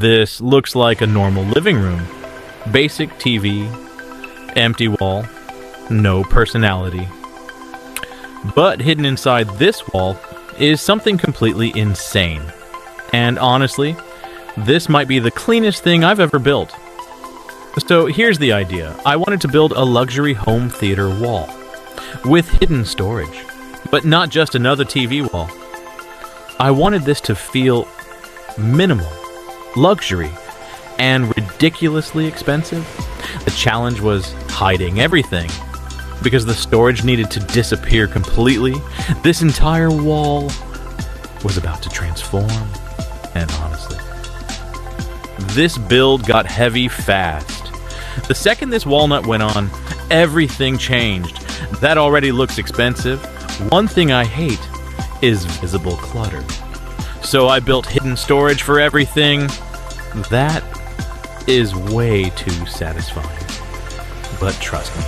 This looks like a normal living room. Basic TV, empty wall, no personality. But hidden inside this wall is something completely insane. And honestly, this might be the cleanest thing I've ever built. So here's the idea. I wanted to build a luxury home theater wall with hidden storage, but not just another TV wall. I wanted this to feel minimal, luxury, and ridiculously expensive. The challenge was hiding everything, because the storage needed to disappear completely. This entire wall was about to transform, and honestly, this build got heavy fast. The second this walnut went on, everything changed. That already looks expensive. One thing I hate is visible clutter. So I built hidden storage for everything. That is way too satisfying. But trust me,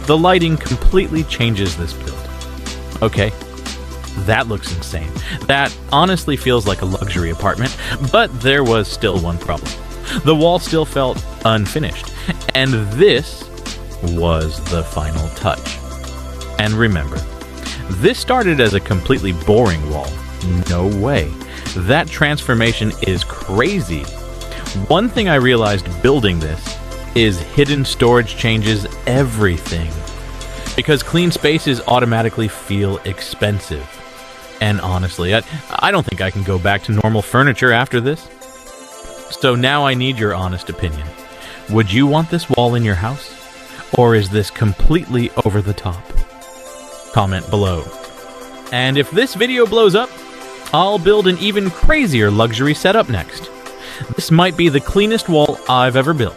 the lighting completely changes this build. Okay, that looks insane. That honestly feels like a luxury apartment, but there was still one problem. The wall still felt unfinished, and this was the final touch. And remember, this started as a completely boring wall. No way. That transformation is crazy. One thing I realized building this is hidden storage changes everything. Because clean spaces automatically feel expensive. And honestly, I don't think I can go back to normal furniture after this. So now I need your honest opinion. Would you want this wall in your house? Or is this completely over the top? Comment below. And if this video blows up, I'll build an even crazier luxury setup next. This might be the cleanest wall I've ever built.